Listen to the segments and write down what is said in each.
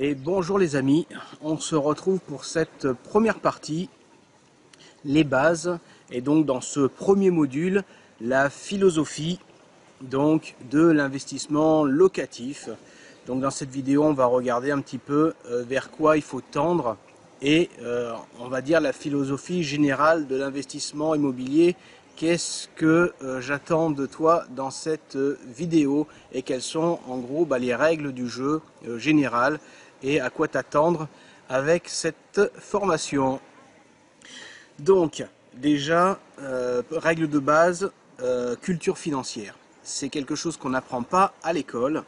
Et bonjour les amis, on se retrouve pour cette première partie, les bases, et donc dans ce premier module, la philosophie donc de l'investissement locatif. Donc dans cette vidéo, on va regarder un petit peu vers quoi il faut tendre et on va dire la philosophie générale de l'investissement immobilier. Qu'est-ce que j'attends de toi dans cette vidéo et quelles sont en gros les règles du jeu général et à quoi t'attendre avec cette formation. Donc déjà, règle de base, culture financière. C'est quelque chose qu'on n'apprend pas à l'école,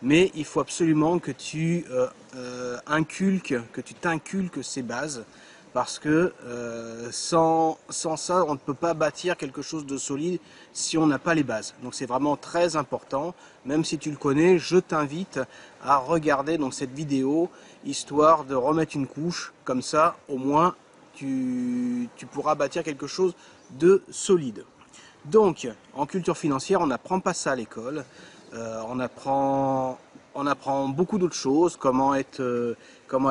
mais il faut absolument que tu t'inculques ces bases, parce que sans ça, on ne peut pas bâtir quelque chose de solide si on n'a pas les bases. Donc c'est vraiment très important. Même si tu le connais, je t'invite à regarder donc cette vidéo, histoire de remettre une couche, comme ça au moins tu pourras bâtir quelque chose de solide. Donc, en culture financière, on n'apprend pas ça à l'école. On apprend beaucoup d'autres choses, comment être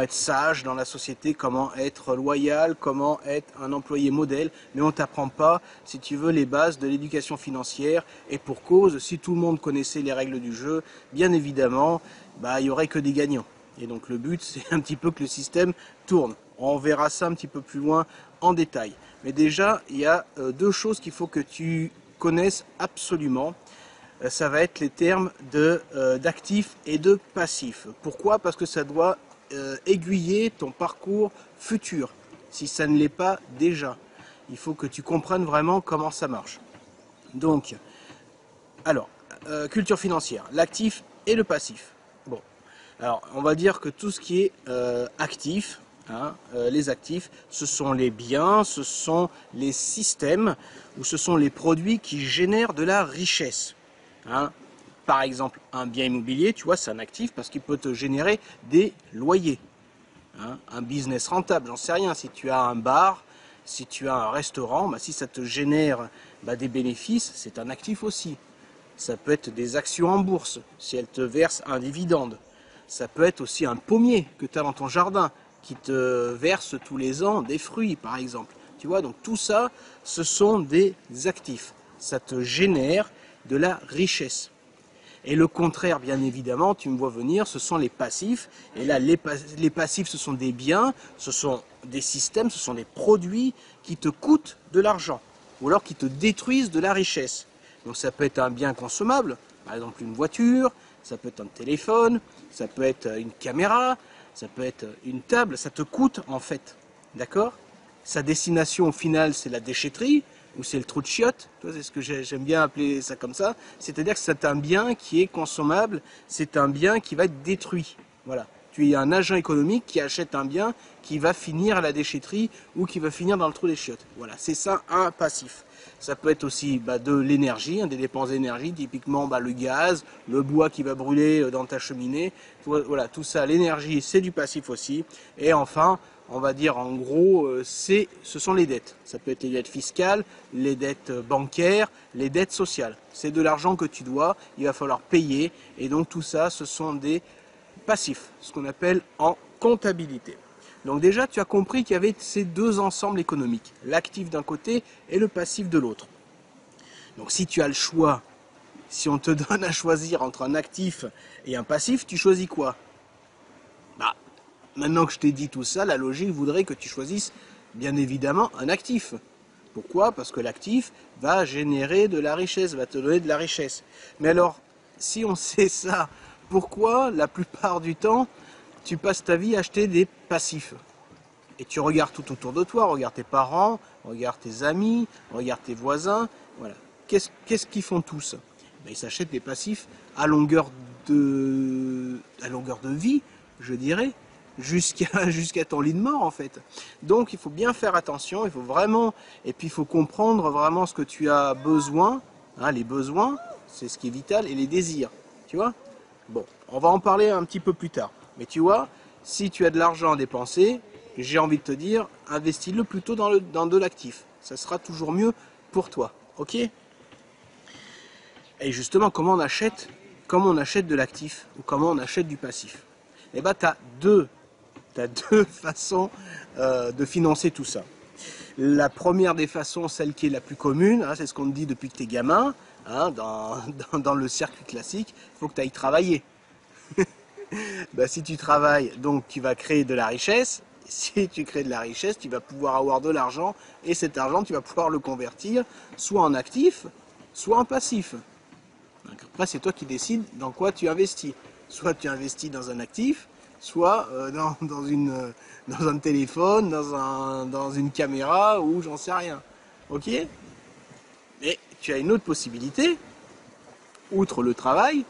sage dans la société, comment être loyal, comment être un employé modèle, mais on ne t'apprend pas, si tu veux, les bases de l'éducation financière, et pour cause, si tout le monde connaissait les règles du jeu, bien évidemment, il n'y aurait que des gagnants. Et donc le but, c'est un petit peu que le système tourne. On verra ça un petit peu plus loin en détail. Mais déjà, il y a deux choses qu'il faut que tu connaisses absolument. Ça va être les termes d'actifs et de passifs. Pourquoi? Parce que ça doit aiguiller ton parcours futur, si ça ne l'est pas déjà. Il faut que tu comprennes vraiment comment ça marche. Donc, alors, culture financière, l'actif et le passif. Bon, alors on va dire que tout ce qui est actif, les actifs, ce sont les biens, ce sont les systèmes ou ce sont les produits qui génèrent de la richesse. Par exemple, un bien immobilier, tu vois, c'est un actif parce qu'il peut te générer des loyers. Un business rentable, j'en sais rien. Si tu as un bar, si tu as un restaurant, si ça te génère des bénéfices, c'est un actif aussi. Ça peut être des actions en bourse, si elles te versent un dividende. Ça peut être aussi un pommier que tu as dans ton jardin, qui te verse tous les ans des fruits, par exemple. Tu vois, donc tout ça, ce sont des actifs. Ça te génère de la richesse. Et le contraire, bien évidemment, tu me vois venir, ce sont les passifs. Et là, les passifs, ce sont des biens, ce sont des systèmes, ce sont des produits qui te coûtent de l'argent, ou alors qui te détruisent de la richesse. Donc ça peut être un bien consommable, par exemple une voiture, ça peut être un téléphone, ça peut être une caméra, ça peut être une table, ça te coûte en fait, d'accord? Sa destination au final, c'est la déchetterie, ou c'est le trou de chiottes, c'est ce que j'aime bien appeler ça comme ça, c'est-à-dire que c'est un bien qui est consommable, c'est un bien qui va être détruit. Voilà. Tu es un agent économique qui achète un bien qui va finir à la déchetterie ou qui va finir dans le trou des chiottes. Voilà, c'est ça un passif. Ça peut être aussi de l'énergie, des dépenses d'énergie, typiquement le gaz, le bois qui va brûler dans ta cheminée. Voilà, tout ça, l'énergie, c'est du passif aussi. Et enfin, on va dire en gros, ce sont les dettes. Ça peut être les dettes fiscales, les dettes bancaires, les dettes sociales. C'est de l'argent que tu dois, il va falloir payer. Et donc tout ça, ce sont des passifs, ce qu'on appelle en comptabilité. Donc déjà, tu as compris qu'il y avait ces deux ensembles économiques, l'actif d'un côté et le passif de l'autre. Donc si tu as le choix, si on te donne à choisir entre un actif et un passif, tu choisis quoi? Maintenant que je t'ai dit tout ça, la logique voudrait que tu choisisses bien évidemment un actif. Pourquoi? Parce que l'actif va générer de la richesse, va te donner de la richesse. Mais alors, si on sait ça, pourquoi la plupart du temps tu passes ta vie à acheter des passifs? Et tu regardes tout autour de toi, regarde tes parents, regarde tes amis, regarde tes voisins, voilà. Qu'est-ce qu'ils font tous? Ils s'achètent des passifs à longueur de vie, je dirais, jusqu'à ton lit de mort en fait. Donc il faut bien faire attention, il faut vraiment, et puis il faut comprendre vraiment ce que tu as besoin, les besoins, c'est ce qui est vital, et les désirs, tu vois. Bon, on va en parler un petit peu plus tard. Mais tu vois, si tu as de l'argent à dépenser, j'ai envie de te dire, investis-le plutôt dans de l'actif. Ça sera toujours mieux pour toi, ok? Et justement, comment on achète de l'actif ou comment on achète du passif? eh ben, tu as deux façons de financer tout ça. La première des façons, celle qui est la plus commune, hein, c'est ce qu'on te dit depuis que tu es gamin, hein, dans le circuit classique, il faut que tu ailles travailler. Ben, si tu travailles, donc tu vas créer de la richesse. Si tu crées de la richesse, tu vas pouvoir avoir de l'argent, et cet argent, tu vas pouvoir le convertir soit en actif, soit en passif. Donc après, c'est toi qui décides dans quoi tu investis. Soit tu investis dans un actif, soit dans un téléphone, dans une caméra, ou j'en sais rien. Ok? Mais tu as une autre possibilité, outre le travail,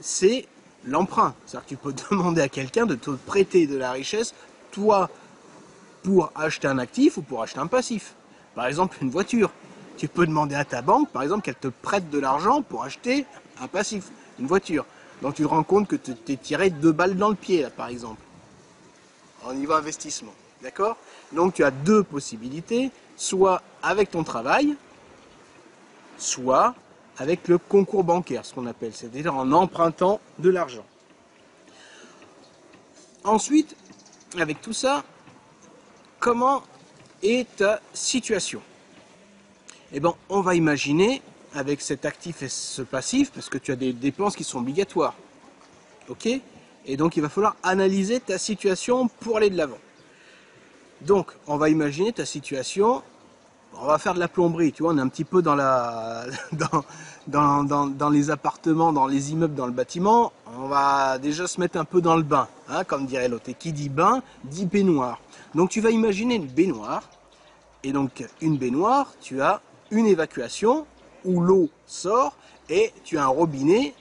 c'est l'emprunt. C'est-à-dire que tu peux demander à quelqu'un de te prêter de la richesse, toi, pour acheter un actif ou pour acheter un passif. Par exemple, une voiture. Tu peux demander à ta banque, par exemple, qu'elle te prête de l'argent pour acheter un passif, une voiture. Donc tu te rends compte que tu t'es tiré 2 balles dans le pied, là, par exemple, au niveau investissement. D'accord? Donc tu as deux possibilités, soit avec ton travail, soit avec le concours bancaire, ce qu'on appelle, c'est-à-dire en empruntant de l'argent. Ensuite, avec tout ça, comment est ta situation? Eh bien, on va imaginer, avec cet actif et ce passif, parce que tu as des dépenses qui sont obligatoires. Ok? Et donc, il va falloir analyser ta situation pour aller de l'avant. Donc, on va imaginer ta situation. On va faire de la plomberie, tu vois, on est un petit peu dans dans les appartements, dans les immeubles, dans le bâtiment. On va déjà se mettre un peu dans le bain, hein, comme dirait l'autre. Et qui dit bain, dit baignoire. Donc tu vas imaginer une baignoire. Et donc une baignoire, tu as une évacuation où l'eau sort et tu as un robinet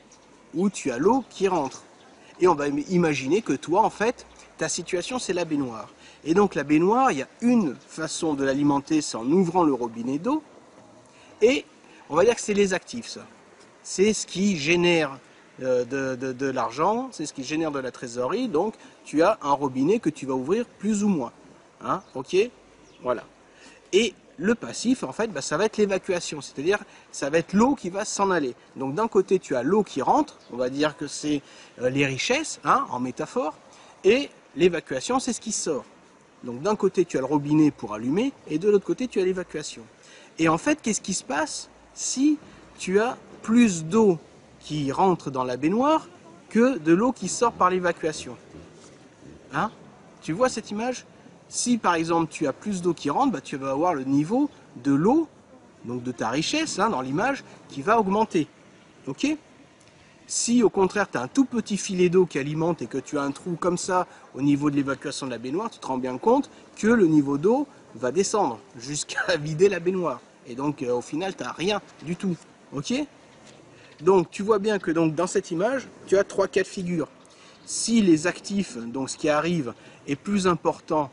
où tu as l'eau qui rentre. Et on va imaginer que toi, en fait, ta situation, c'est la baignoire. Et donc la baignoire, il y a une façon de l'alimenter, c'est en ouvrant le robinet d'eau. Et on va dire que c'est les actifs, ça. C'est ce qui génère de l'argent, c'est ce qui génère de la trésorerie. Donc tu as un robinet que tu vas ouvrir plus ou moins. Hein, ok? Voilà. Et le passif, en fait, bah, ça va être l'évacuation, c'est-à-dire ça va être l'eau qui va s'en aller. Donc d'un côté, tu as l'eau qui rentre, on va dire que c'est les richesses, hein, en métaphore, et l'évacuation, c'est ce qui sort. Donc d'un côté, tu as le robinet pour allumer, et de l'autre côté, tu as l'évacuation. Et en fait, qu'est-ce qui se passe si tu as plus d'eau qui rentre dans la baignoire que de l'eau qui sort par l'évacuation? Hein? Tu vois cette image? Si par exemple tu as plus d'eau qui rentre, bah, tu vas avoir le niveau de l'eau, donc de ta richesse, hein, dans l'image, qui va augmenter. Ok? Si au contraire tu as un tout petit filet d'eau qui alimente et que tu as un trou comme ça au niveau de l'évacuation de la baignoire, tu te rends bien compte que le niveau d'eau va descendre jusqu'à vider la baignoire. Et donc au final tu n'as rien du tout. Ok? Donc tu vois bien que donc, dans cette image, tu as 3 cas de figure. Si les actifs, donc ce qui arrive, est plus important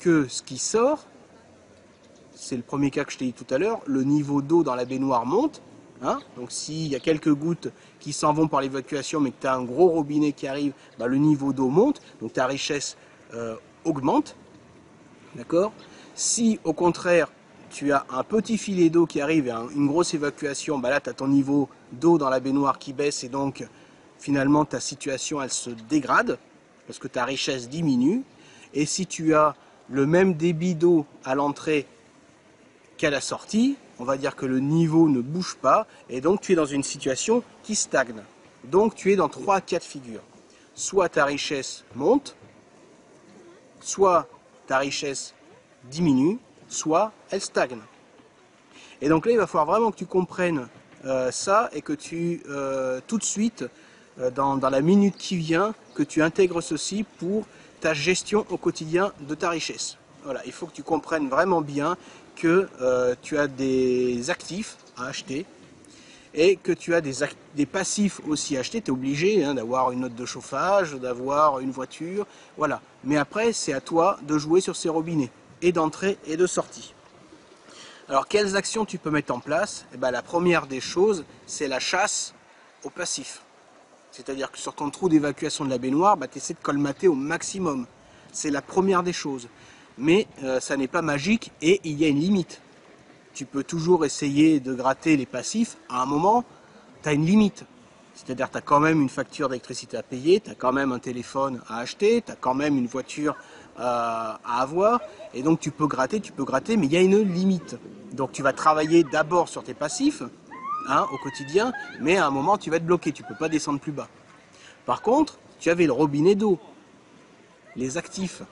que ce qui sort, c'est le premier cas que je t'ai dit tout à l'heure, le niveau d'eau dans la baignoire monte. Hein, donc s'il y a quelques gouttes qui s'en vont par l'évacuation mais que tu as un gros robinet qui arrive, bah, le niveau d'eau monte, donc ta richesse augmente. D'accord? Si au contraire tu as un petit filet d'eau qui arrive et une grosse évacuation, bah là tu as ton niveau d'eau dans la baignoire qui baisse et donc finalement ta situation elle se dégrade parce que ta richesse diminue. Et si tu as le même débit d'eau à l'entrée qu'à la sortie, on va dire que le niveau ne bouge pas et donc tu es dans une situation qui stagne. Donc tu es dans 3 cas de figure. Soit ta richesse monte, soit ta richesse diminue, soit elle stagne. Et donc là il va falloir vraiment que tu comprennes ça et que tu tout de suite dans la minute qui vient que tu intègres ceci pour ta gestion au quotidien de ta richesse. Voilà, il faut que tu comprennes vraiment bien que tu as des actifs à acheter et que tu as des passifs aussi à acheter. Tu es obligé hein, d'avoir une note de chauffage, d'avoir une voiture, voilà. Mais après, c'est à toi de jouer sur ces robinets, et d'entrée et de sortie. Alors, quelles actions tu peux mettre en place? Eh ben, la première des choses, c'est la chasse au passif. C'est-à-dire que sur ton trou d'évacuation de la baignoire, bah, tu essaies de colmater au maximum. C'est la première des choses. Mais ça n'est pas magique et il y a une limite. Tu peux toujours essayer de gratter les passifs. À un moment, tu as une limite. C'est-à-dire que tu as quand même une facture d'électricité à payer, tu as quand même un téléphone à acheter, tu as quand même une voiture à avoir, et donc tu peux gratter, mais il y a une limite. Donc tu vas travailler d'abord sur tes passifs, hein, au quotidien, mais à un moment tu vas être bloqué, tu ne peux pas descendre plus bas. Par contre, tu avais le robinet d'eau, les actifs,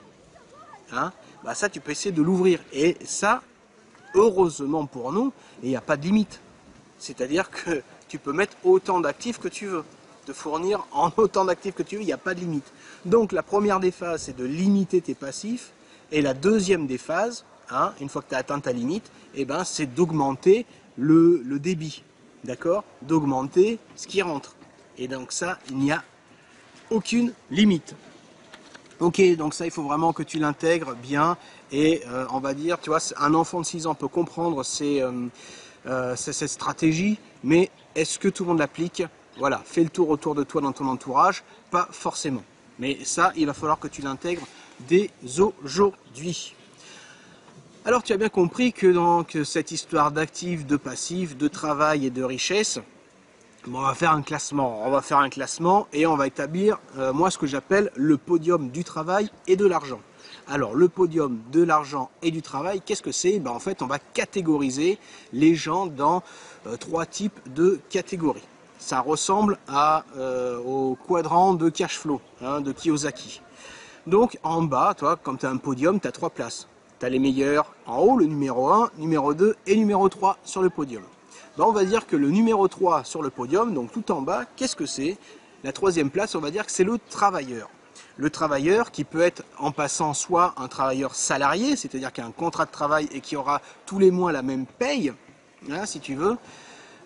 hein, bah ça tu peux essayer de l'ouvrir, et ça, heureusement pour nous, il n'y a pas de limite. C'est-à-dire que tu peux mettre autant d'actifs que tu veux, te fournir en autant d'actifs que tu veux, il n'y a pas de limite. Donc la première des phases, c'est de limiter tes passifs, et la deuxième des phases, hein, une fois que tu as atteint ta limite, eh ben, c'est d'augmenter le débit, d'accord, d'augmenter ce qui rentre. Et donc ça, il n'y a aucune limite. Ok, donc ça, il faut vraiment que tu l'intègres bien, et on va dire, tu vois, un enfant de 6 ans peut comprendre cette stratégie, mais est-ce que tout le monde l'applique? Voilà, fais le tour autour de toi dans ton entourage, pas forcément. Mais ça, il va falloir que tu l'intègres dès aujourd'hui. Alors tu as bien compris que donc cette histoire d'actifs, de passifs, de travail et de richesse, bon, on va faire un classement. On va faire un classement et on va établir, moi, ce que j'appelle le podium du travail et de l'argent. Alors, le podium de l'argent et du travail, qu'est-ce que c'est? Ben, en fait, on va catégoriser les gens dans 3 types de catégories. Ça ressemble au quadrant de cash flow, hein, de Kiyosaki. Donc, en bas, toi, comme tu as un podium, tu as 3 places. Tu as les meilleurs en haut, le numéro 1, numéro 2 et numéro 3 sur le podium. Ben, on va dire que le numéro 3 sur le podium, donc tout en bas, qu'est-ce que c'est? La 3e place, on va dire que c'est le travailleur. Le travailleur qui peut être en passant soit un travailleur salarié, c'est-à-dire qui a un contrat de travail et qui aura tous les mois la même paye, hein, si tu veux,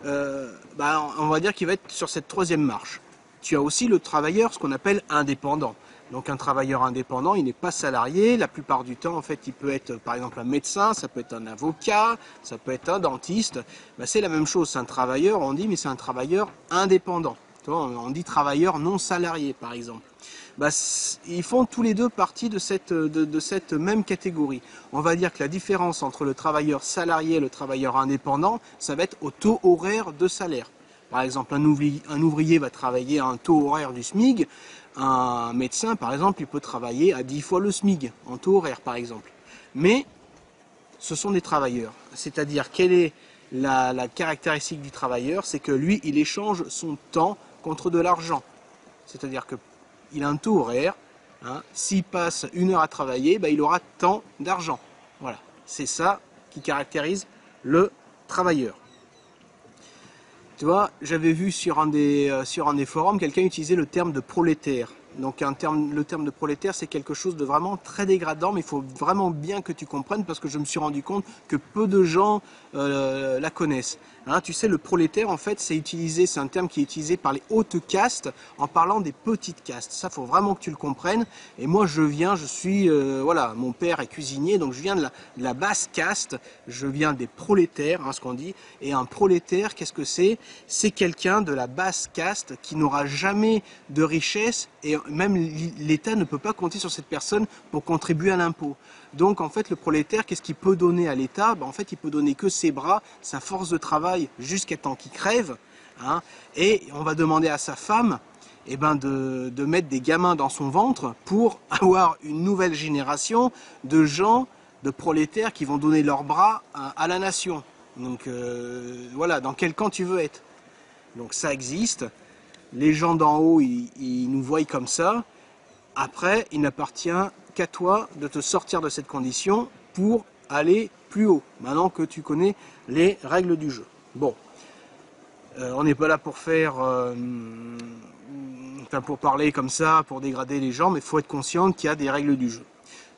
ben, on va dire qu'il va être sur cette 3e marche. Tu as aussi le travailleur, ce qu'on appelle indépendant. Donc un travailleur indépendant, il n'est pas salarié, la plupart du temps en fait il peut être par exemple un médecin, ça peut être un avocat, ça peut être un dentiste, ben, c'est la même chose, c'est un travailleur, on dit mais c'est un travailleur indépendant. On dit travailleur non salarié par exemple. Ben, ils font tous les deux partie de cette même catégorie. On va dire que la différence entre le travailleur salarié et le travailleur indépendant, ça va être au taux horaire de salaire. Par exemple, un ouvrier va travailler à un taux horaire du SMIC, un médecin, par exemple, il peut travailler à 10 fois le SMIC, en taux horaire, par exemple. Mais ce sont des travailleurs. C'est-à-dire, quelle est la caractéristique du travailleur? C'est que lui, il échange son temps contre de l'argent. C'est-à-dire qu'il a un taux horaire. Hein, s'il passe 1 heure à travailler, ben, il aura tant d'argent. Voilà, c'est ça qui caractérise le travailleur. Tu vois, j'avais vu sur un des forums, quelqu'un utiliser le terme de prolétaire. Donc le terme de prolétaire, c'est quelque chose de vraiment très dégradant, mais il faut vraiment bien que tu comprennes parce que je me suis rendu compte que peu de gens la connaissent. Hein, tu sais, le prolétaire, en fait, c'est un terme qui est utilisé par les hautes castes en parlant des petites castes. Ça, faut vraiment que tu le comprennes. Et moi, voilà, mon père est cuisinier, donc je viens de la basse caste, je viens des prolétaires, hein, ce qu'on dit. Et un prolétaire, qu'est-ce que c'est? C'est quelqu'un de la basse caste qui n'aura jamais de richesse et même l'État ne peut pas compter sur cette personne pour contribuer à l'impôt. Donc en fait le prolétaire, qu'est-ce qu'il peut donner à l'État? En fait il peut donner que ses bras, sa force de travail jusqu'à temps qu'il crève, hein, et on va demander à sa femme de mettre des gamins dans son ventre pour avoir une nouvelle génération de gens, de prolétaires qui vont donner leurs bras à la nation. Donc voilà, dans quel camp tu veux être? Donc ça existe. Les gens d'en haut, ils nous voient comme ça. Après, il n'appartient qu'à toi de te sortir de cette condition pour aller plus haut, maintenant que tu connais les règles du jeu. Bon, on n'est pas là pour pour parler comme ça, pour dégrader les gens, mais il faut être conscient qu'il y a des règles du jeu.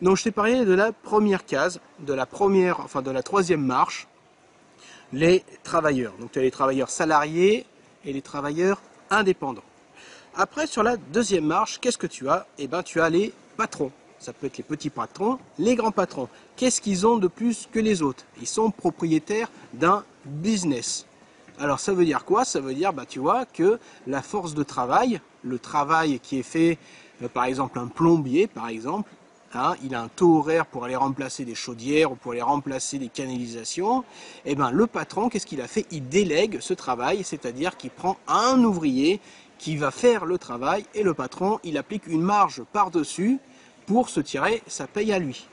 Donc je t'ai parlé de la première case, de la 3e marche, les travailleurs. Donc tu as les travailleurs salariés et les travailleurs indépendants. Après, sur la 2e marche, qu'est-ce que tu as? Eh bien, tu as les patrons. Ça peut être les petits patrons, les grands patrons. Qu'est-ce qu'ils ont de plus que les autres? Ils sont propriétaires d'un business. Alors, ça veut dire quoi? Ça veut dire, tu vois, que la force de travail, le travail qui est fait, par exemple, un plombier, par exemple, hein, il a un taux horaire pour aller remplacer des chaudières ou pour aller remplacer des canalisations, et ben le patron, qu'est-ce qu'il a fait? Il délègue ce travail, c'est-à-dire qu'il prend un ouvrier qui va faire le travail et le patron, il applique une marge par-dessus pour se tirer sa paye à lui.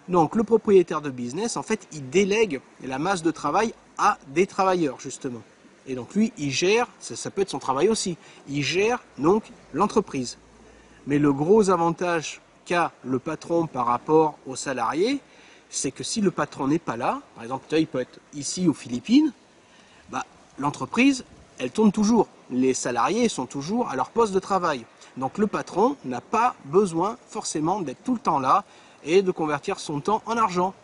Donc le propriétaire de business, en fait, il délègue la masse de travail à des travailleurs, justement. Et donc lui, il gère, ça peut être son travail aussi, il gère donc l'entreprise. Mais le gros avantage qu'a le patron par rapport aux salariés, c'est que si le patron n'est pas là, par exemple, il peut être ici aux Philippines, bah, l'entreprise, elle tourne toujours. Les salariés sont toujours à leur poste de travail. Donc le patron n'a pas besoin forcément d'être tout le temps là et de convertir son temps en argent.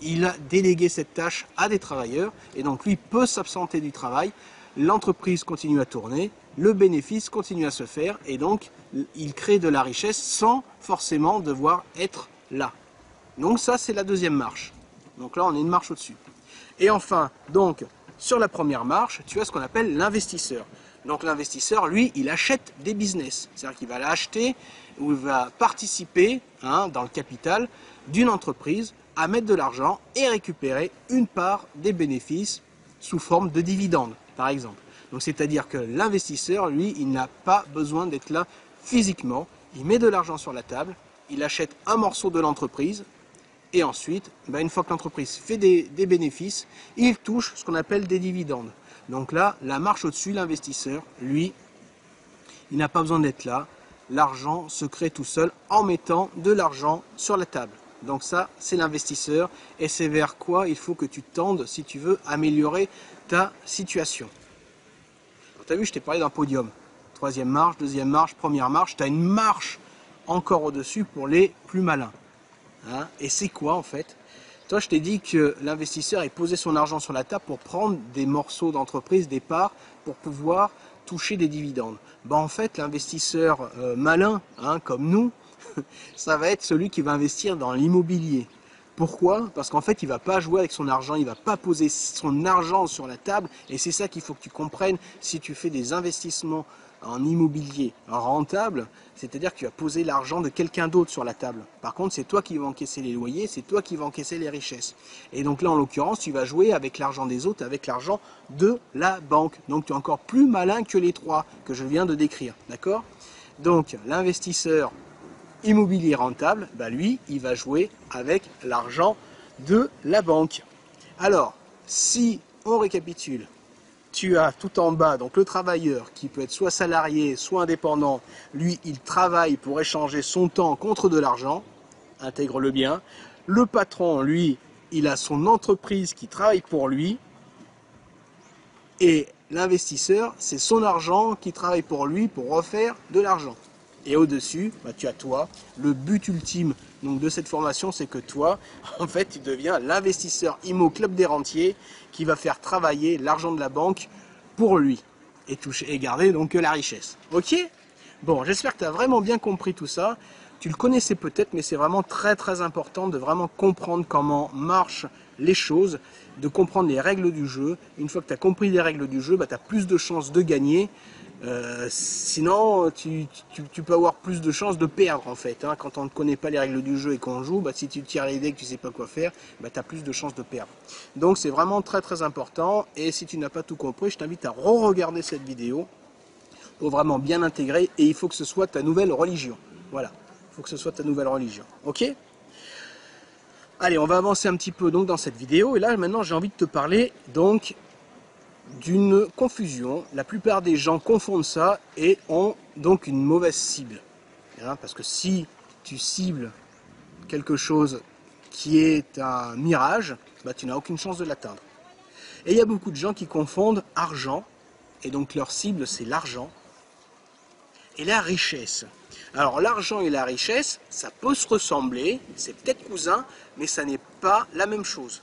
Il a délégué cette tâche à des travailleurs et donc lui peut s'absenter du travail, l'entreprise continue à tourner, le bénéfice continue à se faire et donc il crée de la richesse sans forcément devoir être là. Donc ça c'est la deuxième marche. Donc là on est une marche au-dessus. Et enfin, donc sur la première marche, tu as ce qu'on appelle l'investisseur. Donc l'investisseur, lui, il achète des business. C'est-à-dire qu'il va l'acheter ou il va participer dans le capital d'une entreprise à mettre de l'argent et récupérer une part des bénéfices sous forme de dividendes, par exemple. Donc c'est-à-dire que l'investisseur, lui, il n'a pas besoin d'être là physiquement. Il met de l'argent sur la table, il achète un morceau de l'entreprise et ensuite, une fois que l'entreprise fait des bénéfices, il touche ce qu'on appelle des dividendes. Donc là, la marche au-dessus, l'investisseur, lui, il n'a pas besoin d'être là. L'argent se crée tout seul en mettant de l'argent sur la table. Donc ça, c'est l'investisseur et c'est vers quoi il faut que tu tendes si tu veux améliorer ta situation. Tu as vu, je t'ai parlé d'un podium. Troisième marche, deuxième marche, première marche. Tu as une marche encore au-dessus pour les plus malins. Et c'est quoi en fait? Toi, je t'ai dit que l'investisseur est posé son argent sur la table pour prendre des morceaux d'entreprise, des parts, pour pouvoir toucher des dividendes. En fait, l'investisseur malin, comme nous, ça va être celui qui va investir dans l'immobilier. Pourquoi? Parce qu'en fait, il ne va pas jouer avec son argent, il ne va pas poser son argent sur la table. Et c'est ça qu'il faut que tu comprennes si tu fais des investissements en immobilier rentable, c'est-à-dire que tu vas poser l'argent de quelqu'un d'autre sur la table. Par contre, c'est toi qui vas encaisser les loyers, c'est toi qui vas encaisser les richesses. Et donc là, en l'occurrence, tu vas jouer avec l'argent des autres, avec l'argent de la banque. Donc tu es encore plus malin que les trois que je viens de décrire. D'accord? Donc l'investisseur immobilier rentable, lui, il va jouer avec l'argent de la banque. Alors, si on récapitule, tu as tout en bas donc le travailleur qui peut être soit salarié, soit indépendant. Lui, il travaille pour échanger son temps contre de l'argent. Intègre-le bien. Le patron, lui, il a son entreprise qui travaille pour lui. Et l'investisseur, c'est son argent qui travaille pour lui pour refaire de l'argent. Et au-dessus, tu as toi. Le but ultime donc, de cette formation, c'est que toi, en fait, tu deviens l'investisseur IMO Club des Rentiers qui va faire travailler l'argent de la banque pour lui et garder donc la richesse. Ok? Bon, j'espère que tu as vraiment bien compris tout ça. Tu le connaissais peut-être, mais c'est vraiment très très important de vraiment comprendre comment marchent les choses, de comprendre les règles du jeu. Une fois que tu as compris les règles du jeu, tu as plus de chances de gagner. Sinon, tu peux avoir plus de chances de perdre en fait. Quand on ne connaît pas les règles du jeu et qu'on joue, si tu tires les dés et que tu ne sais pas quoi faire, tu as plus de chances de perdre. Donc c'est vraiment très très important. Et si tu n'as pas tout compris, je t'invite à re-regarder cette vidéo pour vraiment bien intégrer. Et il faut que ce soit ta nouvelle religion. Voilà, il faut que ce soit ta nouvelle religion. Ok? Allez, on va avancer un petit peu donc dans cette vidéo. Et là maintenant j'ai envie de te parler donc d'une confusion. La plupart des gens confondent ça et ont donc une mauvaise cible. Parce que si tu cibles quelque chose qui est un mirage, tu n'as aucune chance de l'atteindre. Et il y a beaucoup de gens qui confondent argent, et donc leur cible c'est l'argent, et la richesse. Alors l'argent et la richesse, ça peut se ressembler, c'est peut-être cousin, mais ça n'est pas la même chose.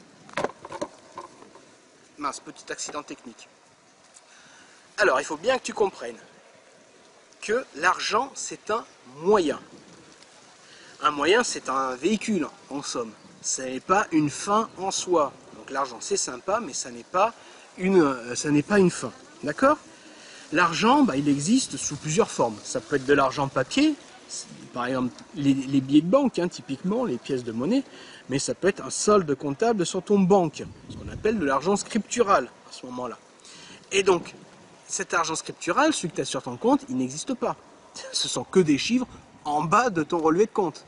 Mince, petit accident technique. Alors, il faut bien que tu comprennes que l'argent, c'est un moyen. Un moyen, c'est un véhicule, en somme. Ce n'est pas une fin en soi. Donc l'argent, c'est sympa, mais ça n'est pas une fin. D'accord? L'argent, il existe sous plusieurs formes. Ça peut être de l'argent papier, par exemple les billets de banque, hein, typiquement les pièces de monnaie, mais ça peut être un solde comptable sur ton banque, ce qu'on appelle de l'argent scriptural à ce moment-là. Et donc, cet argent scriptural, celui que tu as sur ton compte, il n'existe pas. Ce sont que des chiffres en bas de ton relevé de compte.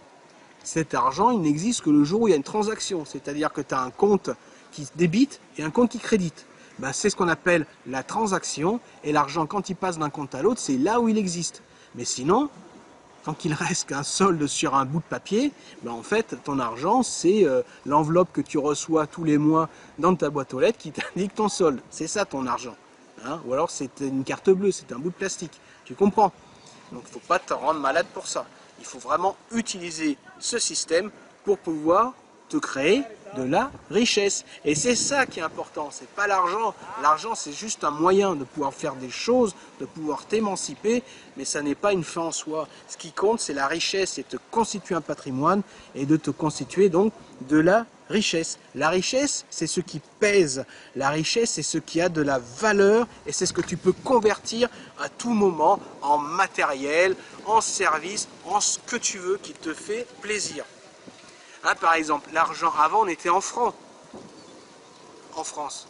Cet argent, il n'existe que le jour où il y a une transaction, c'est-à-dire que tu as un compte qui débite et un compte qui crédite. Ben, c'est ce qu'on appelle la transaction, et l'argent, quand il passe d'un compte à l'autre, c'est là où il existe. Mais sinon, tant qu'il reste qu'un solde sur un bout de papier, ben en fait, ton argent, c'est l'enveloppe que tu reçois tous les mois dans ta boîte aux lettres qui t'indique ton solde. C'est ça ton argent. Hein? Ou alors c'est une carte bleue, c'est un bout de plastique. Tu comprends? Donc il ne faut pas te rendre malade pour ça. Il faut vraiment utiliser ce système pour pouvoir te créer de la richesse. Et c'est ça qui est important, c'est pas l'argent. L'argent, c'est juste un moyen de pouvoir faire des choses, de pouvoir t'émanciper, mais ça n'est pas une fin en soi. Ce qui compte, c'est la richesse, c'est de te constituer un patrimoine et de te constituer donc de la richesse. La richesse, c'est ce qui pèse. La richesse, c'est ce qui a de la valeur et c'est ce que tu peux convertir à tout moment en matériel, en service, en ce que tu veux qui te fait plaisir. Hein, par exemple, l'argent, avant on était en francs, en France.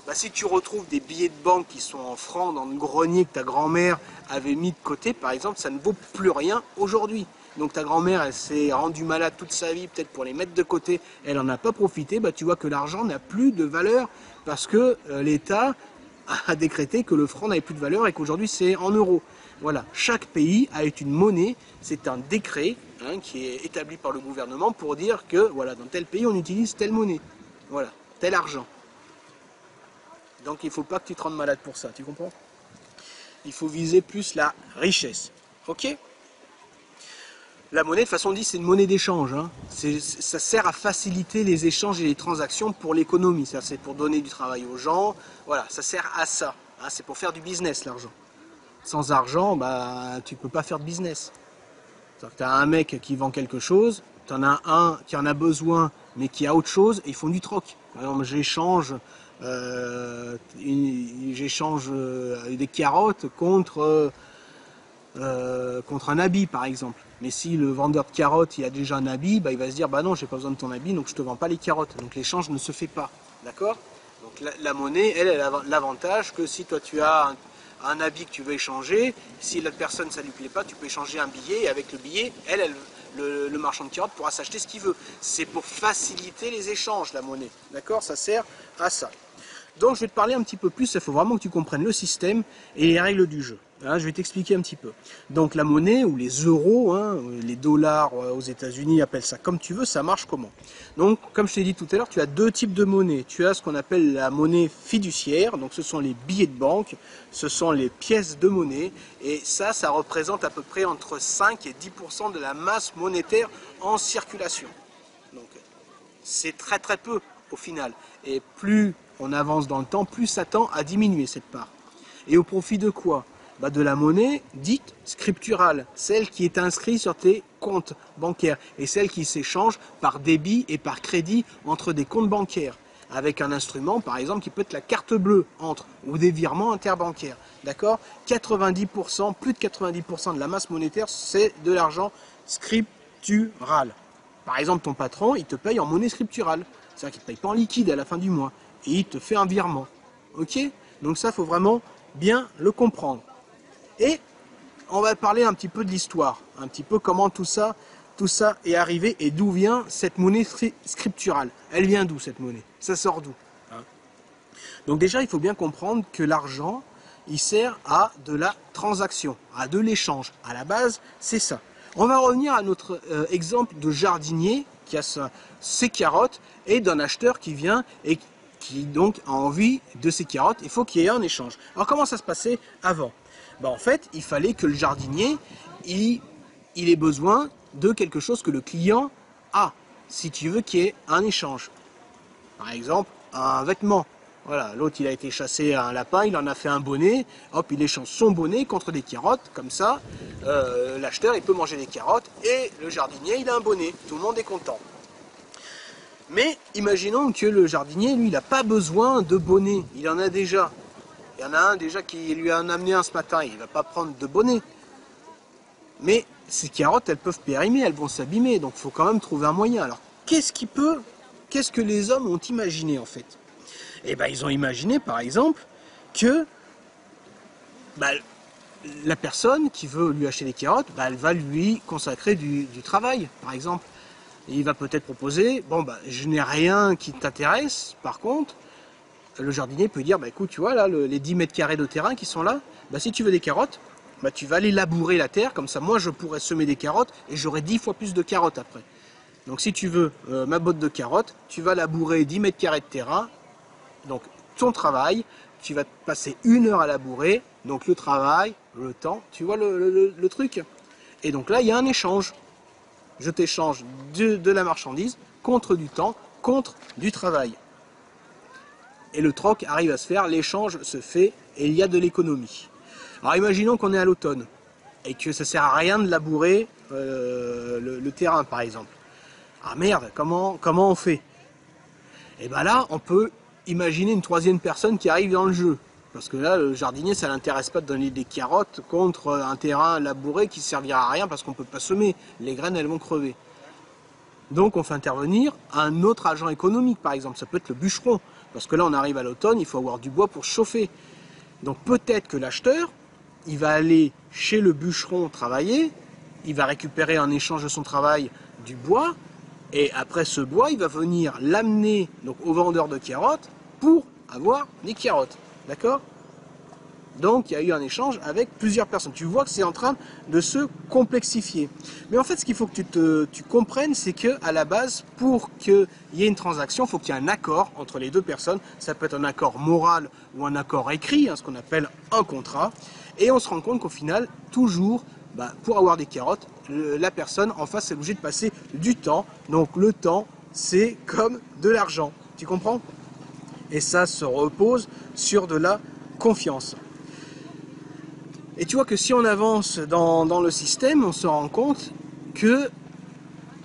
Bah, si tu retrouves des billets de banque qui sont en francs dans le grenier que ta grand-mère avait mis de côté, par exemple, ça ne vaut plus rien aujourd'hui. Donc ta grand-mère, elle s'est rendue malade toute sa vie, peut-être pour les mettre de côté, elle n'en a pas profité, bah, tu vois que l'argent n'a plus de valeur parce que l'État a décrété que le franc n'avait plus de valeur et qu'aujourd'hui c'est en euros. Voilà, chaque pays a une monnaie, c'est un décret hein, qui est établi par le gouvernement pour dire que voilà, dans tel pays on utilise telle monnaie, voilà, tel argent. Donc il ne faut pas que tu te rendes malade pour ça, tu comprends? Il faut viser plus la richesse, ok? La monnaie, de toute façon, on dit c'est une monnaie d'échange. Hein. Ça sert à faciliter les échanges et les transactions pour l'économie. C'est pour donner du travail aux gens. Voilà, ça sert à ça. Hein. C'est pour faire du business, l'argent. Sans argent, bah, tu ne peux pas faire de business. Tu as un mec qui vend quelque chose, tu en as un qui en a besoin, mais qui a autre chose, et ils font du troc. Par exemple, j'échange des carottes contre un habit, par exemple. Mais si le vendeur de carottes il a déjà un habit, bah, il va se dire bah non, j'ai pas besoin de ton habit, donc je te vends pas les carottes. Donc l'échange ne se fait pas, d'accord? Donc la monnaie, elle a l'avantage que si toi tu as un habit que tu veux échanger, si la personne ça lui plaît pas, tu peux échanger un billet et avec le billet, le marchand de carottes pourra s'acheter ce qu'il veut. C'est pour faciliter les échanges, la monnaie, d'accord? Ça sert à ça. Donc je vais te parler un petit peu plus, il faut vraiment que tu comprennes le système et les règles du jeu. Hein, je vais t'expliquer un petit peu. Donc la monnaie ou les euros, hein, les dollars aux États-Unis, appelle ça comme tu veux, ça marche comment? Donc comme je t'ai dit tout à l'heure, tu as deux types de monnaie. Tu as ce qu'on appelle la monnaie fiduciaire, donc ce sont les billets de banque, ce sont les pièces de monnaie, et ça représente à peu près entre 5 et 10% de la masse monétaire en circulation. Donc c'est très très peu au final. Et plus on avance dans le temps, plus ça tend à diminuer cette part. Et au profit de quoi? Bah de la monnaie dite scripturale, celle qui est inscrite sur tes comptes bancaires et celle qui s'échange par débit et par crédit entre des comptes bancaires avec un instrument par exemple qui peut être la carte bleue ou des virements interbancaires. D'accord? 90%, plus de 90% de la masse monétaire, c'est de l'argent scriptural. Par exemple, ton patron, il te paye en monnaie scripturale. C'est-à-dire qu'il ne te paye pas en liquide à la fin du mois. Et il te fait un virement. Ok? Donc ça, il faut vraiment bien le comprendre. Et on va parler un petit peu de l'histoire. Un petit peu comment tout ça est arrivé et d'où vient cette monnaie scripturale. Elle vient d'où cette monnaie? Ça sort d'où? Donc déjà, il faut bien comprendre que l'argent, il sert à de la transaction, à de l'échange. À la base, c'est ça. On va revenir à notre exemple de jardinier qui a ses carottes et d'un acheteur qui vient et qui donc a envie de ses carottes. Il faut qu'il y ait un échange. Alors comment ça se passait avant? Ben, en fait, il fallait que le jardinier il ait besoin de quelque chose que le client a, si tu veux qu'il y ait un échange. Par exemple, un vêtement. Voilà, l'autre il a été chassé à un lapin, il en a fait un bonnet, hop, il échange son bonnet contre des carottes, comme ça, l'acheteur il peut manger des carottes et le jardinier il a un bonnet, tout le monde est content. Mais imaginons que le jardinier, lui, il n'a pas besoin de bonnet, il en a déjà. Il y en a un déjà qui lui en a amené un ce matin, il ne va pas prendre de bonnet. Mais ces carottes, elles peuvent périmer, elles vont s'abîmer, donc il faut quand même trouver un moyen. Alors, qu'est-ce que les hommes ont imaginé en fait? Eh ben, ils ont imaginé, par exemple, que bah, la personne qui veut lui acheter des carottes, bah, elle va lui consacrer du travail, par exemple. Et il va peut-être proposer, bon, bah, je n'ai rien qui t'intéresse, par contre, le jardinier peut dire, bah, écoute, tu vois, là, les 10 mètres carrés de terrain qui sont là, bah, si tu veux des carottes, bah, tu vas aller labourer la terre, comme ça, moi, je pourrais semer des carottes et j'aurai 10 fois plus de carottes après. Donc, si tu veux ma botte de carottes, tu vas labourer 10 mètres carrés de terrain, donc ton travail, tu vas passer 1 heure à labourer, donc le travail, le temps, tu vois le truc. Et donc là, il y a un échange. Je t'échange de la marchandise contre du temps, contre du travail. Et le troc arrive à se faire, l'échange se fait et il y a de l'économie. Alors imaginons qu'on est à l'automne et que ça ne sert à rien de labourer le terrain par exemple. Ah merde, comment on fait? Et bien là, on peut imaginer une troisième personne qui arrive dans le jeu. Parce que là, le jardinier, ça ne l'intéresse pas de donner des carottes contre un terrain labouré qui ne servira à rien parce qu'on ne peut pas semer. Les graines, elles vont crever. Donc on fait intervenir un autre agent économique, par exemple. Ça peut être le bûcheron. Parce que là, on arrive à l'automne, il faut avoir du bois pour chauffer. Donc peut-être que l'acheteur, il va aller chez le bûcheron travailler, il va récupérer en échange de son travail du bois, et après ce bois, il va venir l'amener au vendeur de carottes pour avoir des carottes. D'accord? Donc il y a eu un échange avec plusieurs personnes. Tu vois que c'est en train de se complexifier. Mais en fait, ce qu'il faut que tu comprennes, c'est qu'à la base, pour qu'il y ait une transaction, il faut qu'il y ait un accord entre les deux personnes. Ça peut être un accord moral ou un accord écrit, ce qu'on appelle un contrat. Et on se rend compte qu'au final, toujours, pour avoir des carottes, la personne en face est obligée de passer du temps. Donc le temps, c'est comme de l'argent. Tu comprends? Et ça se repose sur de la confiance. Et tu vois que si on avance dans le système, on se rend compte que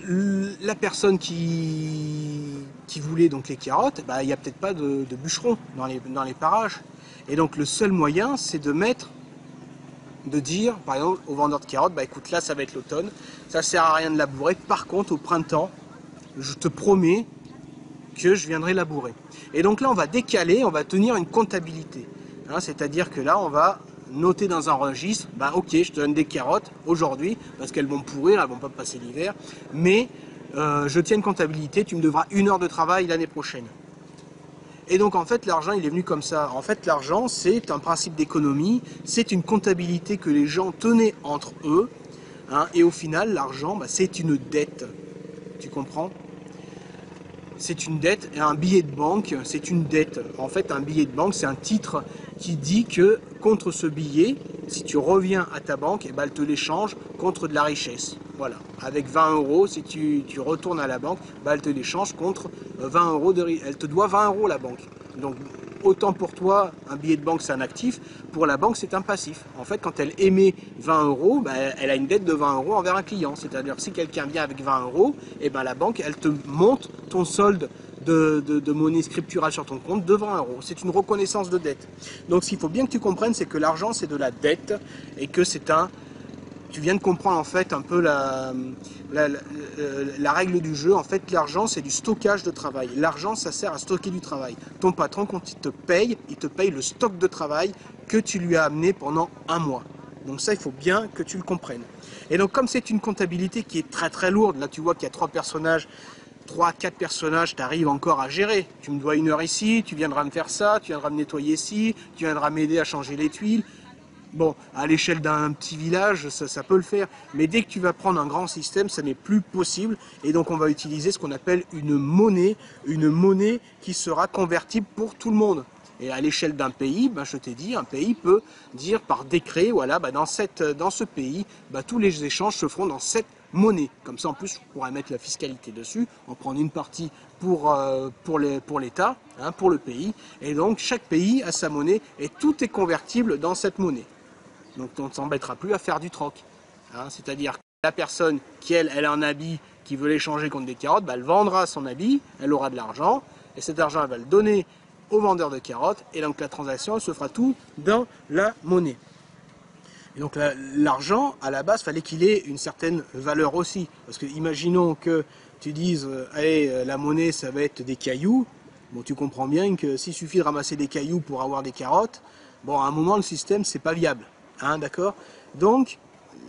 la personne qui voulait donc les carottes, il n'y a peut-être pas de bûcheron dans les parages. Et donc le seul moyen, c'est de dire, par exemple, au vendeur de carottes, écoute, là ça va être l'automne, ça sert à rien de labourer, par contre au printemps, je te promets que je viendrai labourer. Et donc là on va décaler, on va tenir une comptabilité. C'est-à-dire que là on va noter dans un registre, ok, je te donne des carottes aujourd'hui, parce qu'elles vont pourrir, elles vont pas passer l'hiver, mais je tiens une comptabilité, tu me devras 1 heure de travail l'année prochaine. Et donc en fait l'argent il est venu comme ça. En fait l'argent c'est un principe d'économie, c'est une comptabilité que les gens tenaient entre eux, et au final l'argent c'est une dette. Tu comprends? C'est une dette, et un billet de banque c'est une dette. En fait un billet de banque c'est un titre qui dit que contre ce billet, si tu reviens à ta banque, elle te l'échange contre de la richesse. Voilà, avec 20 euros, si tu retournes à la banque, elle te l'échange contre 20 euros elle te doit 20 euros la banque. Donc autant pour toi, un billet de banque c'est un actif, pour la banque c'est un passif. En fait, quand elle émet 20 euros, elle a une dette de 20 euros envers un client. C'est-à-dire que si quelqu'un vient avec 20 euros, la banque elle te monte ton solde de monnaie scripturale sur ton compte de 20 euros. C'est une reconnaissance de dette. Donc ce qu'il faut bien que tu comprennes, c'est que l'argent c'est de la dette et que c'est un... Tu viens de comprendre en fait un peu la règle du jeu. En fait l'argent c'est du stockage de travail. L'argent ça sert à stocker du travail. Ton patron quand il te paye le stock de travail que tu lui as amené pendant un mois. Donc ça il faut bien que tu le comprennes. Et donc comme c'est une comptabilité qui est très très lourde, là tu vois qu'il y a 3-4 personnages, tu arrives encore à gérer. Tu me dois 1 heure ici, tu viendras me faire ça, tu viendras me nettoyer ici, tu viendras m'aider à changer les tuiles. Bon, à l'échelle d'un petit village, ça peut le faire. Mais dès que tu vas prendre un grand système, ça n'est plus possible. Et donc on va utiliser ce qu'on appelle une monnaie qui sera convertible pour tout le monde. Et à l'échelle d'un pays, je t'ai dit, un pays peut dire par décret, voilà, dans ce pays, tous les échanges se feront dans cette monnaie. Comme ça, en plus, on pourra mettre la fiscalité dessus, en prendre une partie pour l'État, pour le pays. Et donc, chaque pays a sa monnaie et tout est convertible dans cette monnaie. Donc, on ne s'embêtera plus à faire du troc. C'est-à-dire que la personne qui, elle a un habit qui veut l'échanger contre des carottes, elle vendra son habit, elle aura de l'argent, et cet argent, elle va le donner au vendeur de carottes, et donc la transaction, elle se fera tout dans la monnaie. Et donc l'argent, à la base, fallait qu'il ait une certaine valeur aussi. Parce que imaginons que tu dises, allez, la monnaie, ça va être des cailloux. Bon, tu comprends bien que s'il suffit de ramasser des cailloux pour avoir des carottes, bon, à un moment, le système, c'est pas viable. Hein, d'accord? Donc,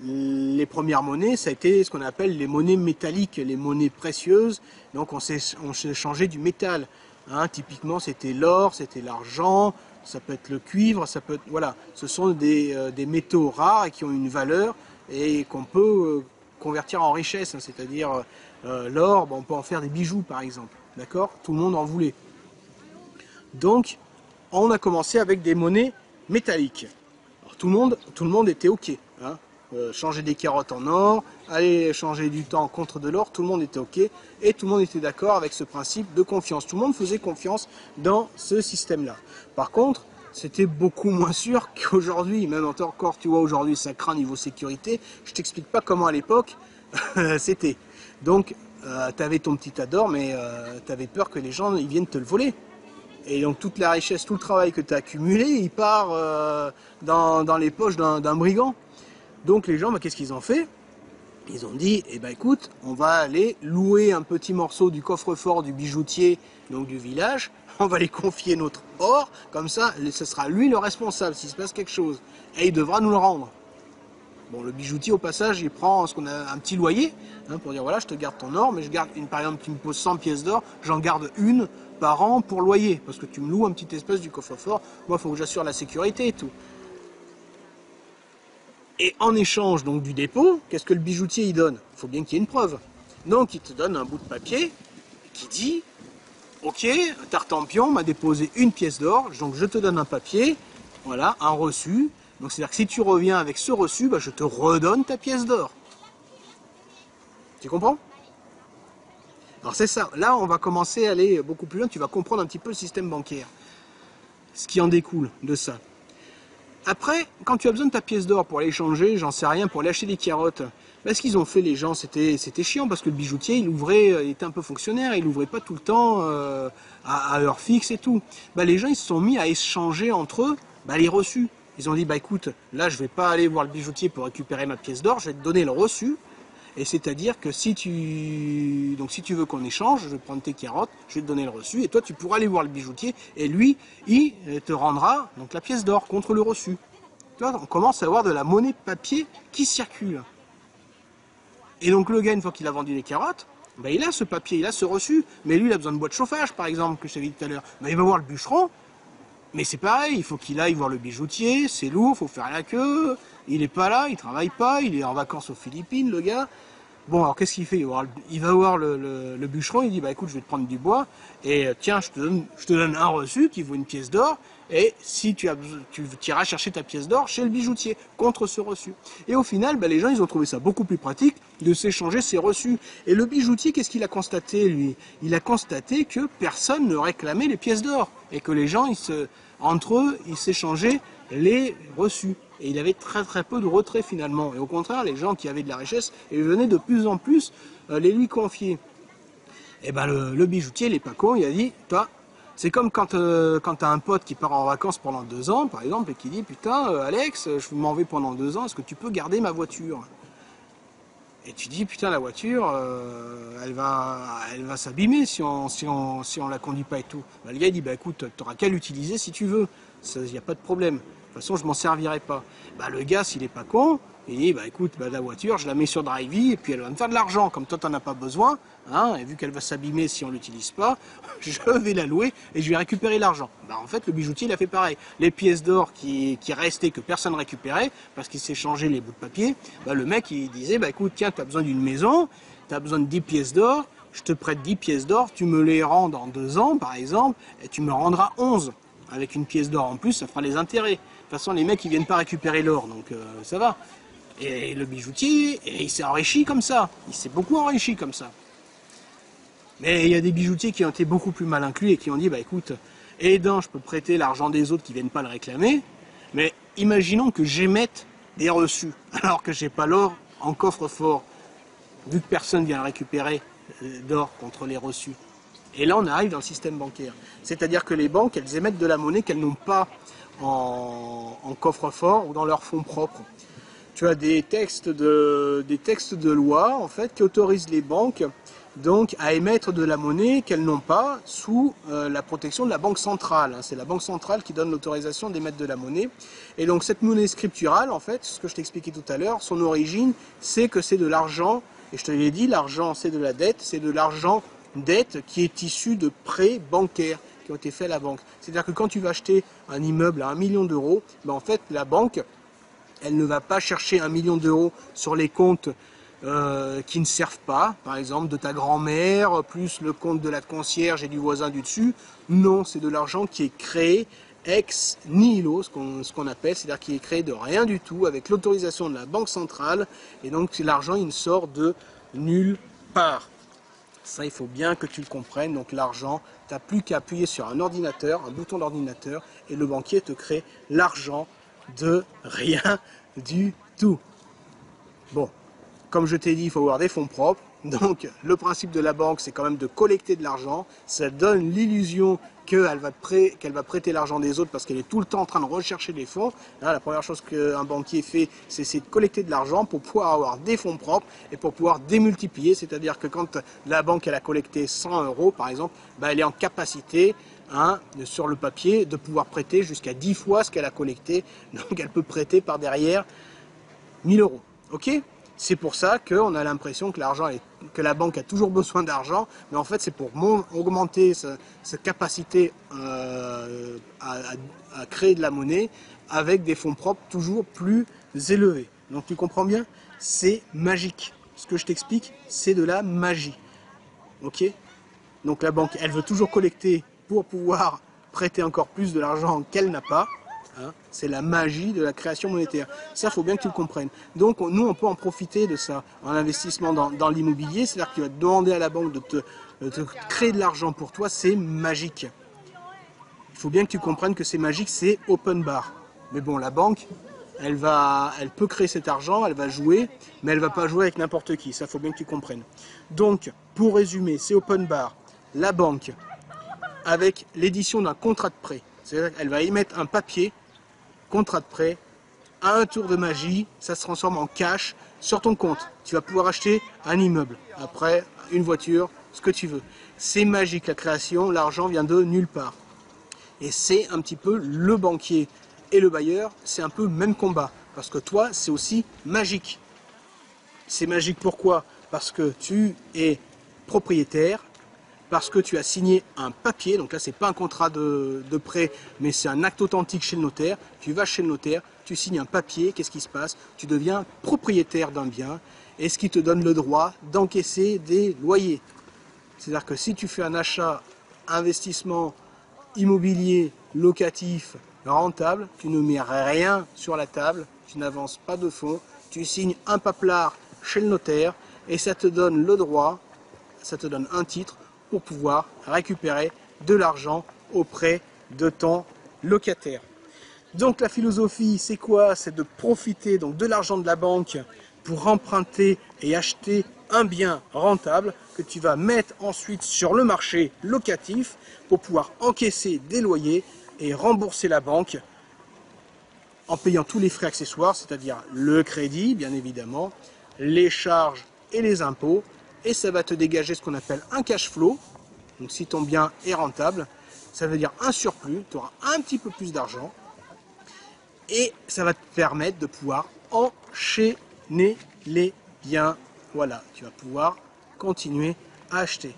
les premières monnaies, ça a été ce qu'on appelle les monnaies métalliques, les monnaies précieuses. Donc, on s'est changé du métal. Hein, typiquement, c'était l'or, c'était l'argent, ça peut être le cuivre, ça peut être, voilà, ce sont des métaux rares et qui ont une valeur et qu'on peut convertir en richesse, hein, c'est-à-dire l'or, bon, on peut en faire des bijoux par exemple, d'accord? Tout le monde en voulait. Donc, on a commencé avec des monnaies métalliques. Alors, tout le monde était ok, hein, changer des carottes en or, aller changer du temps contre de l'or, tout le monde était ok et tout le monde était d'accord avec ce principe de confiance. Tout le monde faisait confiance dans ce système-là. Par contre, c'était beaucoup moins sûr qu'aujourd'hui, même encore, tu vois, aujourd'hui ça craint niveau sécurité. Je t'explique pas comment à l'époque c'était. Donc, tu avais ton petit ador, mais tu avais peur que les gens ils viennent te le voler. Et donc toute la richesse, tout le travail que tu as accumulé, il part dans les poches d'un brigand. Donc les gens, bah, qu'est-ce qu'ils ont fait? Ils ont dit, eh ben écoute, on va aller louer un petit morceau du coffre-fort du bijoutier, donc du village, on va lui confier notre or, comme ça, ce sera lui le responsable s'il se passe quelque chose. Et il devra nous le rendre. Bon, le bijoutier, au passage, il prend ce qu'on a un petit loyer, hein, pour dire, voilà, je te garde ton or, mais je garde une, par exemple, tu me poses 100 pièces d'or, j'en garde une par an pour loyer, parce que tu me loues un petit espèce du coffre-fort, moi, il faut que j'assure la sécurité et tout. Et en échange donc du dépôt, qu'est-ce que le bijoutier il donne? Il faut bien qu'il y ait une preuve. Donc il te donne un bout de papier qui dit, ok, Tartampion m'a déposé une pièce d'or, donc je te donne un papier, voilà, un reçu. Donc c'est-à-dire que si tu reviens avec ce reçu, bah, je te redonne ta pièce d'or. Tu comprends? Alors c'est ça, là on va commencer à aller beaucoup plus loin, tu vas comprendre un petit peu le système bancaire. Ce qui en découle de ça. Après, quand tu as besoin de ta pièce d'or pour aller changer, j'en sais rien, pour aller acheter des carottes, ben, ce qu'ils ont fait les gens, c'était chiant parce que le bijoutier, il ouvrait, il était un peu fonctionnaire, il ouvrait pas tout le temps à heure fixe et tout. Ben, les gens, ils se sont mis à échanger entre eux ben, les reçus. Ils ont dit, bah écoute, là je vais pas aller voir le bijoutier pour récupérer ma pièce d'or, je vais te donner le reçu. Et c'est-à-dire que si tu veux qu'on échange, je vais prendre tes carottes, je vais te donner le reçu, et toi tu pourras aller voir le bijoutier, et lui, il te rendra donc la pièce d'or contre le reçu. Tu vois, on commence à avoir de la monnaie papier qui circule. Et donc le gars, une fois qu'il a vendu les carottes, ben, il a ce papier, il a ce reçu, mais lui il a besoin de boîte de chauffage par exemple, que je t'avais dit tout à l'heure. Ben, il va voir le bûcheron, mais c'est pareil, il faut qu'il aille voir le bijoutier, c'est lourd, il faut faire la queue, il n'est pas là, il travaille pas, il est en vacances aux Philippines, le gars. Bon, alors qu'est-ce qu'il fait? Il va voir le bûcheron, il dit, bah écoute, je vais te prendre du bois, et tiens, je te donne un reçu qui vaut une pièce d'or, et si tu iras chercher ta pièce d'or chez le bijoutier, contre ce reçu. Et au final, bah, les gens, ils ont trouvé ça beaucoup plus pratique de s'échanger ces reçus. Et le bijoutier, qu'est-ce qu'il a constaté, lui? Il a constaté que personne ne réclamait les pièces d'or, et que les gens, entre eux, ils s'échangeaient les reçus. Et il avait très très peu de retrait finalement. Et au contraire, les gens qui avaient de la richesse, ils venaient de plus en plus les lui confier. Et ben le bijoutier, il est pas con, il a dit, toi, c'est comme quand tu as un pote qui part en vacances pendant 2 ans, par exemple, et qui dit, putain, Alex, je m'en vais pendant 2 ans, est-ce que tu peux garder ma voiture? Et tu dis, putain, la voiture, elle va s'abîmer si on la conduit pas et tout. Ben, le gars, il dit, bah écoute, tu n'auras qu'à l'utiliser si tu veux, il n'y a pas de problème. De toute façon, je m'en servirai pas. Bah, le gars, s'il est pas con, il dit, bah écoute, bah, la voiture, je la mets sur Drivey et puis elle va me faire de l'argent. Comme toi, tu n'en as pas besoin, hein, et vu qu'elle va s'abîmer si on l'utilise pas, je vais la louer et je vais récupérer l'argent. Bah, en fait, le bijoutier, il a fait pareil. Les pièces d'or qui restaient, que personne récupérait, parce qu'il s'est changé les bouts de papier, bah, le mec, il disait, bah écoute, tiens, tu as besoin d'une maison, tu as besoin de 10 pièces d'or, je te prête 10 pièces d'or, tu me les rends dans 2 ans, par exemple, et tu me rendras 11. Avec une pièce d'or en plus, ça fera les intérêts. De toute façon, les mecs, ils viennent pas récupérer l'or, donc ça va. Et le bijoutier, il s'est enrichi comme ça. Il s'est beaucoup enrichi comme ça. Mais il y a des bijoutiers qui ont été beaucoup plus mal inclus et qui ont dit, bah écoute, aidant, je peux prêter l'argent des autres qui viennent pas le réclamer, mais imaginons que j'émette des reçus, alors que j'ai pas l'or en coffre-fort, vu que personne vient le récupérer d'or contre les reçus. Et là, on arrive dans le système bancaire. C'est-à-dire que les banques, elles émettent de la monnaie qu'elles n'ont pas en coffre-fort ou dans leurs fonds propres. tu as des textes de loi en fait qui autorisent les banques donc à émettre de la monnaie qu'elles n'ont pas sous la protection de la banque centrale. C'est la banque centrale qui donne l'autorisation d'émettre de la monnaie. Et donc cette monnaie scripturale, en fait, ce que je t'expliquais tout à l'heure, son origine, c'est que c'est de l'argent, et je te l'ai dit, l'argent c'est de la dette, c'est de l'argent dette qui est issu de prêts bancaires qui ont été faits à la banque. C'est-à-dire que quand tu vas acheter un immeuble à 1 million d'euros, ben en fait la banque, elle ne va pas chercher 1 million d'euros sur les comptes qui ne servent pas, par exemple de ta grand-mère, plus le compte de la concierge et du voisin du dessus. Non, c'est de l'argent qui est créé ex nihilo, ce qu'on appelle, c'est-à-dire qui est créé de rien du tout, avec l'autorisation de la banque centrale, et donc l'argent il ne sort de nulle part. Ça, il faut bien que tu le comprennes. Donc l'argent, tu n'as plus qu'à appuyer sur un ordinateur, un bouton d'ordinateur, et le banquier te crée l'argent de rien du tout. Bon. Comme je t'ai dit, il faut avoir des fonds propres. Donc, le principe de la banque, c'est quand même de collecter de l'argent. Ça donne l'illusion qu'elle va prêter l'argent des autres parce qu'elle est tout le temps en train de rechercher des fonds. Là, la première chose qu'un banquier fait, c'est de collecter de l'argent pour pouvoir avoir des fonds propres et pour pouvoir démultiplier. C'est-à-dire que quand la banque elle a collecté 100 euros, par exemple, bah, elle est en capacité, sur le papier, de pouvoir prêter jusqu'à 10 fois ce qu'elle a collecté. Donc, elle peut prêter par derrière 1000 euros. Ok ? C'est pour ça qu'on a l'impression que la banque a toujours besoin d'argent, mais en fait c'est pour augmenter sa capacité à créer de la monnaie avec des fonds propres toujours plus élevés. Donc tu comprends bien? C'est magique. Ce que je t'explique, c'est de la magie. Ok? Donc la banque, elle veut toujours collecter pour pouvoir prêter encore plus de l'argent qu'elle n'a pas. C'est la magie de la création monétaire. Ça, il faut bien que tu le comprennes. Donc, nous, on peut en profiter de ça en investissement dans l'immobilier. C'est-à-dire que tu vas demander à la banque de te créer de l'argent pour toi. C'est magique. Il faut bien que tu comprennes que c'est magique, c'est open bar. Mais bon, la banque, elle peut créer cet argent, elle va jouer, mais elle ne va pas jouer avec n'importe qui. Ça, il faut bien que tu comprennes. Donc, pour résumer, c'est open bar. La banque, avec l'édition d'un contrat de prêt. C'est-à-dire qu'elle va émettre un papier, contrat de prêt, à un tour de magie, ça se transforme en cash sur ton compte. Tu vas pouvoir acheter un immeuble, après une voiture, ce que tu veux. C'est magique la création, l'argent vient de nulle part. Et c'est un petit peu le banquier et le bailleur, c'est un peu le même combat. Parce que toi, c'est aussi magique. C'est magique pourquoi? Parce que tu es propriétaire, parce que tu as signé un papier, donc là c'est pas un contrat de prêt, mais c'est un acte authentique chez le notaire. Tu vas chez le notaire, tu signes un papier, qu'est-ce qui se passe? Tu deviens propriétaire d'un bien, et ce qui te donne le droit d'encaisser des loyers. C'est-à-dire que si tu fais un achat, investissement immobilier, locatif, rentable, tu ne mets rien sur la table, tu n'avances pas de fonds, tu signes un paplard chez le notaire, et ça te donne le droit, ça te donne un titre, pour pouvoir récupérer de l'argent auprès de ton locataire. Donc la philosophie, c'est quoi? C'est de profiter donc de l'argent de la banque pour emprunter et acheter un bien rentable que tu vas mettre ensuite sur le marché locatif pour pouvoir encaisser des loyers et rembourser la banque en payant tous les frais accessoires, c'est-à-dire le crédit, bien évidemment, les charges et les impôts, et ça va te dégager ce qu'on appelle un cash flow. Donc si ton bien est rentable, ça veut dire un surplus, tu auras un petit peu plus d'argent, et ça va te permettre de pouvoir enchaîner les biens. Voilà, tu vas pouvoir continuer à acheter.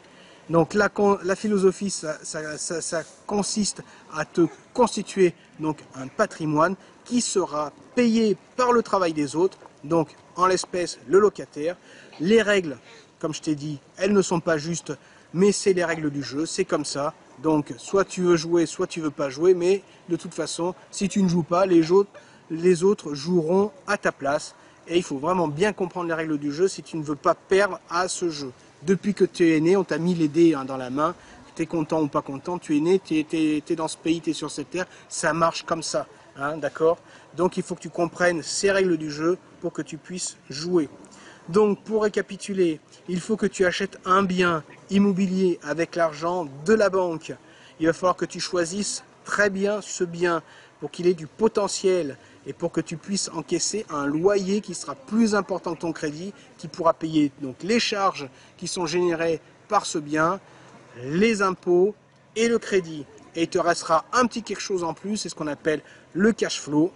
Donc la philosophie, ça consiste à te constituer donc un patrimoine qui sera payé par le travail des autres, donc en l'espèce le locataire. Les règles, comme je t'ai dit, elles ne sont pas justes, mais c'est les règles du jeu, c'est comme ça. Donc soit tu veux jouer, soit tu veux pas jouer, mais de toute façon, si tu ne joues pas, les autres joueront à ta place. Et il faut vraiment bien comprendre les règles du jeu si tu ne veux pas perdre à ce jeu. Depuis que tu es né, on t'a mis les dés dans la main, tu es content ou pas content, tu es né, tu es dans ce pays, tu es sur cette terre, ça marche comme ça, d'accord? Donc il faut que tu comprennes ces règles du jeu pour que tu puisses jouer. Donc pour récapituler, il faut que tu achètes un bien immobilier avec l'argent de la banque. Il va falloir que tu choisisses très bien ce bien pour qu'il ait du potentiel et pour que tu puisses encaisser un loyer qui sera plus important que ton crédit, qui pourra payer donc les charges qui sont générées par ce bien, les impôts et le crédit. Et il te restera un petit quelque chose en plus, c'est ce qu'on appelle le cash flow,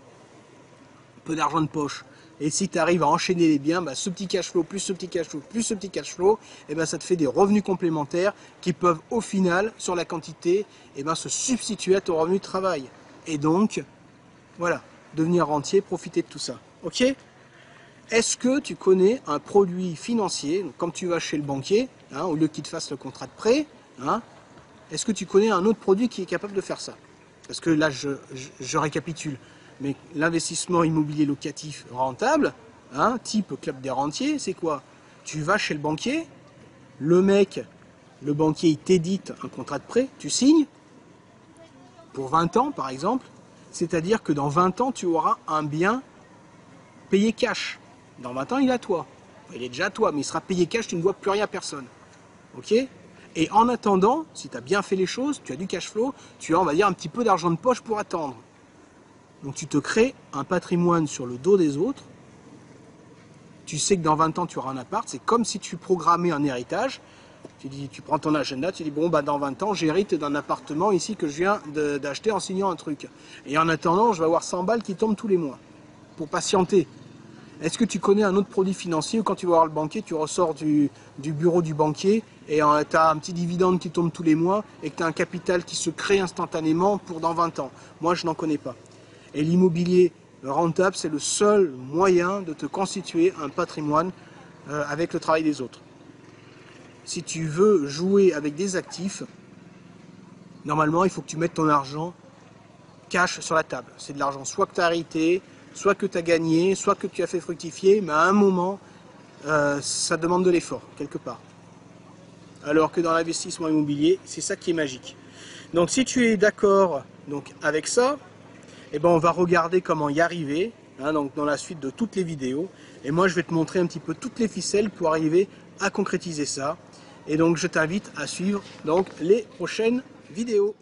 un peu d'argent de poche. Et si tu arrives à enchaîner les biens, bah, ce petit cash flow, plus ce petit cash flow, plus ce petit cash flow, et ben ça te fait des revenus complémentaires qui peuvent au final, sur la quantité, et ben se substituer à ton revenu de travail. Et donc, voilà, devenir rentier, profiter de tout ça. Ok? Est-ce que tu connais un produit financier, donc comme tu vas chez le banquier, hein, au lieu qu'il te fasse le contrat de prêt, hein, est-ce que tu connais un autre produit qui est capable de faire ça? Parce que là, je récapitule. Mais l'investissement immobilier locatif rentable, hein, type club des rentiers, c'est quoi? Tu vas chez le banquier, le banquier, il t'édite un contrat de prêt, tu signes, pour 20 ans par exemple, c'est-à-dire que dans 20 ans, tu auras un bien payé cash. Dans 20 ans, il est à toi. Il est déjà à toi, mais il sera payé cash, tu ne dois plus rien à personne. Ok? Et en attendant, si tu as bien fait les choses, tu as du cash flow, tu as, on va dire, un petit peu d'argent de poche pour attendre. Donc tu te crées un patrimoine sur le dos des autres. Tu sais que dans 20 ans, tu auras un appart. C'est comme si tu programmais un héritage. Tu prends ton agenda, tu dis, bon, bah, dans 20 ans, j'hérite d'un appartement ici que je viens d'acheter en signant un truc. Et en attendant, je vais avoir 100 balles qui tombent tous les mois pour patienter. Est-ce que tu connais un autre produit financier où quand tu vas voir le banquier, tu ressors du bureau du banquier et tu as un petit dividende qui tombe tous les mois et que tu as un capital qui se crée instantanément pour dans 20 ans? Moi, je n'en connais pas. Et l'immobilier rentable, c'est le seul moyen de te constituer un patrimoine avec le travail des autres. Si tu veux jouer avec des actifs, normalement, il faut que tu mettes ton argent cash sur la table. C'est de l'argent soit que tu as hérité, soit que tu as gagné, soit que tu as fait fructifier, mais à un moment, ça demande de l'effort, quelque part. Alors que dans l'investissement immobilier, c'est ça qui est magique. Donc si tu es d'accord avec ça, eh ben, on va regarder comment y arriver, hein, donc dans la suite de toutes les vidéos. Et moi, je vais te montrer un petit peu toutes les ficelles pour arriver à concrétiser ça. Et donc, je t'invite à suivre donc les prochaines vidéos.